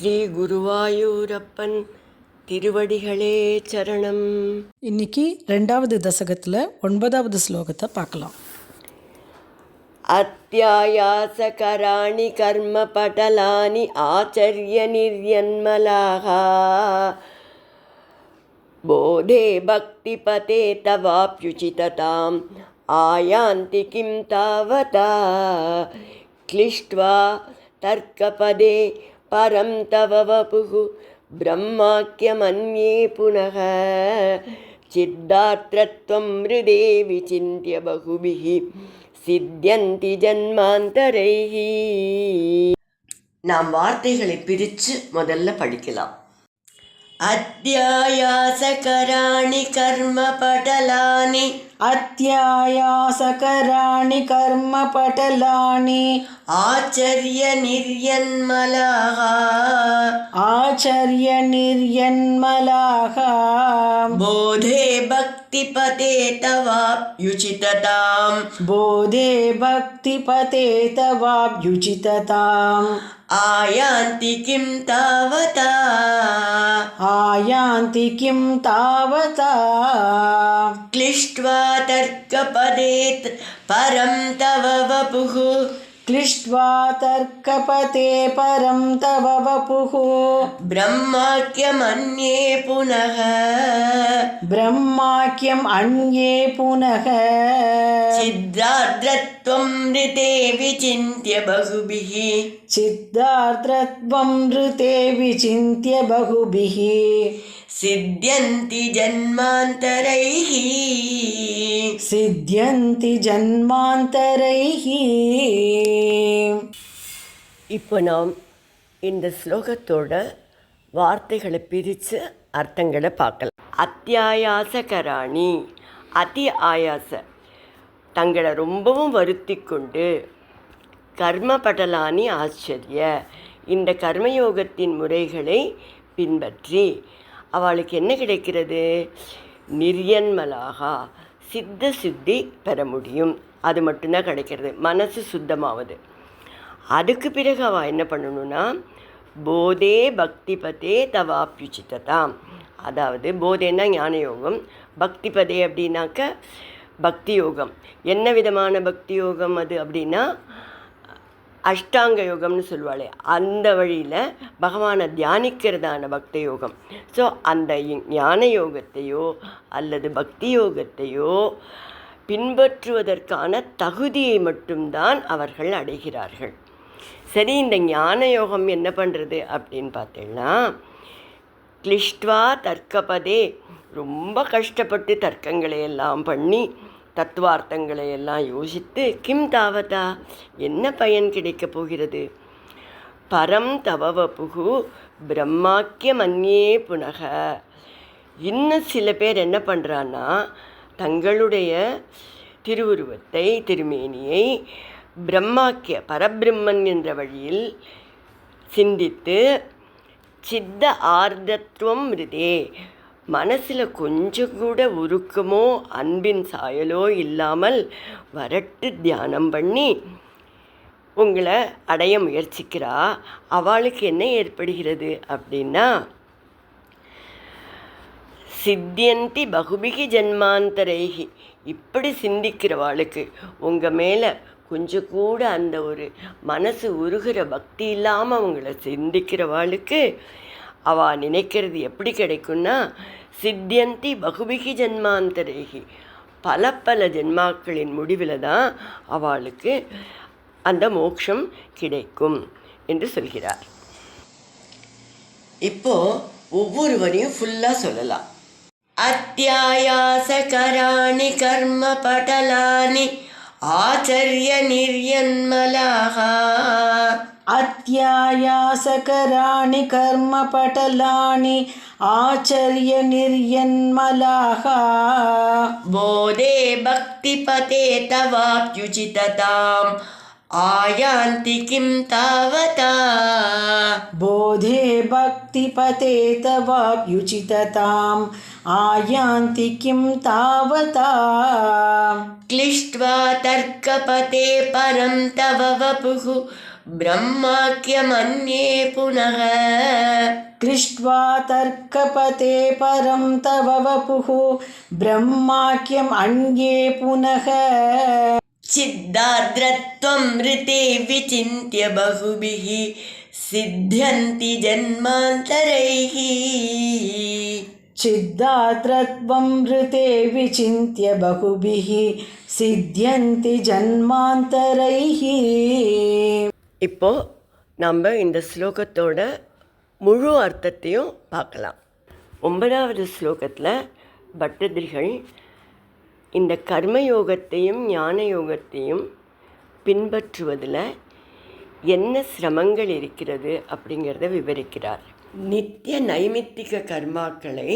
ஸ்ரீ குருவாயூரப்பன் திருவடிகளே சரணம். இன்னைக்கு 2வது தசகத்தில் 9வது ஸ்லோகத்தை பார்க்கலாம். அத்யாயாசகராணி கர்ம படலானி ஆச்சரிய நிர்யன்மலாக போதே பக்தி பதே தவாப்யுசிததாம் ஆயாந்தி கிம் தாவதா க்ளிஷ்ட்வா தர்க்கபதே பரம் தவ வபுகு பிரம்மாக்கியமன்யே புனக சித்தார்த்தத்வம் மிருதே விசிந்திய பகுபிஹி சித்யந்தி ஜன்மாந்தரைஹி. நாம் வார்த்தைகளை பிரித்து முதல்ல படிக்கலாம். அத்யாயாசகராணி கர்ம படலானி அத்யாயாசகராணி கர்ம படலானி ஆச்சரிய நிர்யன்மலாக ஆச்சரிய நிர்யன்மலாக போதே பக்தி பதே தவாப்யுசிததாம் போதே பக்தி பதே தவாப்யுசிததாம் ஆயாந்தி கிம் தாவதா ஆயாந்தி கிம் தாவதா க்ளிஷ்ட்வா தர்க்கபதே பரம் தவ வபுகு க்ளிஷ்ட்வா தர்க்கபதே பரம் தவ வபுகு பிரம்மாக்கியமன்யே புனக பிரம்மாக்கியம் அன்யே புனக சித்தார்த்தத்வம் ரிதே விசிந்திய பகுபிஹி சித்தார்த்தத்வம் ரிதே விசிந்திய பகுபிஹி சித்யந்தி ஜன்மாந்தரைஹி சித்யந்தி ஜன்மாந்தரைஹி. இப்போ நாம் இந்த ஸ்லோகத்தோட வார்த்தைகளை பிரித்து அர்த்தங்களை பார்க்கலாம். அத்தியாயாசகராணி அதி ஆயாச தங்களை ரொம்பவும் வருத்தி கொண்டு கர்ம படலானி ஆச்சரிய இந்த கர்மயோகத்தின் முறைகளை பின்பற்றி அவளுக்கு என்ன கிடைக்கிறது? நிர்யன்மலாகா சித்த சுத்தி பெற முடியும். அது மட்டும்தான் கிடைக்கிறது, மனசு சுத்தமாவது. அதுக்கு பிறகு அவள் என்ன பண்ணணும்னா போதே பக்தி பதே தவாப்யுசிததாம், அதாவது போதேன்னா ஞான யோகம், பக்தி பதே அப்படின்னாக்க பக்தி யோகம். என்ன விதமான பக்தி யோகம் அது அப்படின்னா அஷ்டாங்க யோகம்னு சொல்லுவாளே, அந்த வழியில் பகவானை தியானிக்கிறதான பக்தி யோகம். ஸோ அந்த ஞான யோகத்தையோ அல்லது பக்தி யோகத்தையோ பின்பற்றுவதற்கான தகுதியை மட்டும்தான் அவர்கள் அடைகிறார்கள். சரி, இந்த ஞான யோகம் என்ன பண்ணுறது அப்படின்னு பார்த்தீங்கன்னா, க்ளிஷ்ட்வா தர்க்கபதே ரொம்ப கஷ்டப்பட்டு தர்க்கங்களை எல்லாம் பண்ணி தத்துவார்த்தங்களை எல்லாம் யோசித்து கிம் தாவதா என்ன பயன் கிடைக்கப் போகிறது? பரம் தவவபுகு பிரம்மாக்கியமன்யே புனக. இன்னும் சில பேர் என்ன பண்ணுறான்னா தங்களுடைய திருவுருவத்தை திருமேனியை பிரம்மாக்கிய பரபிரம்மன் என்ற வழியில் சிந்தித்து சித்த ஆர்தத்துவம் மிருதே மனசில் கொஞ்சம் கூட உருக்கமோ அன்பின் சாயலோ இல்லாமல் வரட்டு தியானம் பண்ணி உங்களை அடைய முயற்சிக்கிறா. அவளுக்கு என்ன ஏற்படுகிறது அப்படின்னா சித்தியந்தி பகுபிகி ஜன்மாந்தரைகி. இப்படி சிந்திக்கிறவாளுக்கு உங்கள் மேலே கொஞ்சம் கூட அந்த ஒரு மனசு உருகிற பக்தி இல்லாமல் உங்களை சிந்திக்கிறவாளுக்கு அவள் நினைக்கிறது எப்படி கிடைக்கும்னா சித்தியந்தி பகுபிகி ஜன்மாந்தரேகி, பல பல ஜென்மாக்களின் முடிவில் தான் அவளுக்கு அந்த மோட்சம் கிடைக்கும் என்று சொல்கிறார். இப்போ ஒவ்வொருவரையும் ஃபுல்லாக சொல்லலாம். அத்தியாயாசகராணி கர்ம படலானி ஆச்சரிய நிர்யன்மலாக அத்யாயாசகராணி கர்ம படலானி ஆச்சரிய நிர்யன்மலாக போதே பக்தி பதே தவாப்யுசிததாம் ஆயாந்தி கிம் தாவதா போதே பக்தி பதே தவாப்யுசிததாம் ஆயாந்தி கிம் தாவதா क्लिष्ट्वा तर्कपते परं तव वपुः ब्रह्माख्यमन्ये पुनः कृष्ट्वा तर्कपते परं तव वपुः ब्रह्माख्यम् अन्ये पुनः चिद्दार्द्रत्वं ऋते विचिन्त्य बहुभिः सिद्ध्यन्ति जन्मान्तरैः चिद्दात्रत्वं ऋते विचिन्त्य बहुभिः सिद्ध्यन्ति जन्मान्तरैः. இப்போ நம்ம இந்த ஸ்லோகத்தோட முழு அர்த்தத்தையும் பார்க்கலாம். 9வது ஸ்லோகத்தில் பட்டதிரிகள் இந்த கர்மயோகத்தையும் ஞான யோகத்தையும் பின்பற்றுவதில் என்ன சிரமங்கள் இருக்கிறது அப்படிங்கிறத விவரிக்கிறார். நித்திய நைமித்திக கர்மாக்களை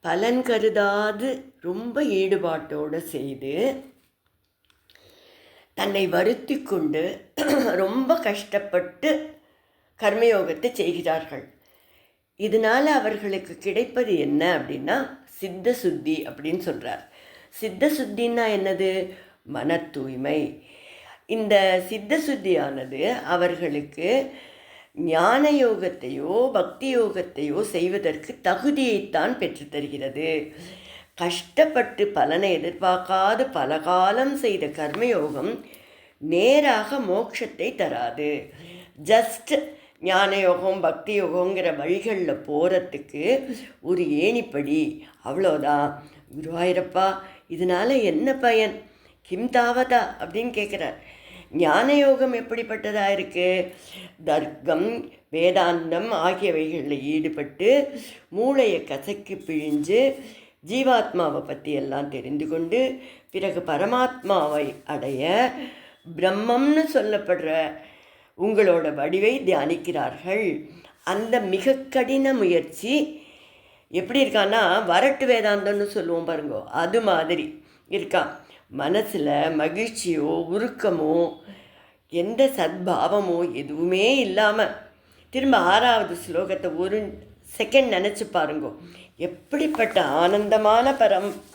பலன் கருதாது ரொம்ப ஈடுபாட்டோடு செய்து தன்னை வருத்தி கொண்டு ரொம்ப கஷ்டப்பட்டு கர்மயோகத்தை செய்கிறார்கள். இதனால் அவர்களுக்கு கிடைப்பது என்ன அப்படின்னா சித்த சுத்தி அப்படின்னு சொல்கிறார். சித்த சுத்தின்னா என்னது? மன தூய்மை. இந்த சித்த சுத்தியானது அவர்களுக்கு ஞான யோகத்தையோ பக்தி யோகத்தையோ செய்வதற்கு தகுதியைத்தான் பெற்றுத்தருகிறது. கஷ்டப்பட்டு பலனை எதிர்பார்க்காது பல காலம் செய்த கர்மயோகம் நேராக மோட்சத்தை தராது. ஜஸ்ட் ஞான யோகம் பக்தி யோகங்கிற வழிகளில் போகிறதுக்கு ஒரு ஏணிப்படி, அவ்வளோதான். குருவாயிரப்பா, இதனால் என்ன பயன்? கிம் தாவதா அப்படின்னு கேட்குறார். ஞான யோகம் எப்படிப்பட்டதாக இருக்குது? தர்க்கம் வேதாந்தம் ஆகியவைகளில் ஈடுபட்டு மூளையை கசக்கி பிழிஞ்சு ஜீவாத்மாவை பற்றி எல்லாம் தெரிந்து கொண்டு பிறகு பரமாத்மாவை அடைய பிரம்மம்னு சொல்லப்படுற உங்களோட வடிவை தியானிக்கிறார்கள். அந்த மிக கடின முயற்சி எப்படி இருக்கான்னா, வரட்டு வேதாந்தம்னு சொல்லுவோம் பாருங்கோ, அது மாதிரி இருக்கான். மனசில் மகிழ்ச்சியோ உருக்கமோ எந்த சத்பாவமோ எதுவுமே இல்லாமல் திரும்ப 6வது ஸ்லோகத்தை ஒரு செகண்ட் நினச்சி பாருங்கோ. எப்படிப்பட்ட ஆனந்தமான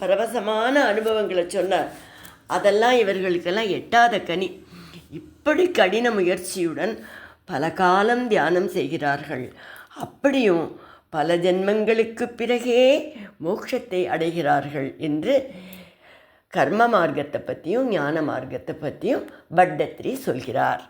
பரவசமான அனுபவங்களை சொன்னார். அதெல்லாம் இவர்களுக்கெல்லாம் எட்டாத கனி. இப்படி கடின முயற்சியுடன் பல காலம் தியானம் செய்கிறார்கள். அப்படியும் பல ஜென்மங்களுக்கு பிறகே மோட்சத்தை அடைகிறார்கள் என்று கர்ம மார்க்கத்தை பற்றியும் ஞான மார்க்கத்தை பற்றியும் பட்டத்திரி சொல்கிறார்.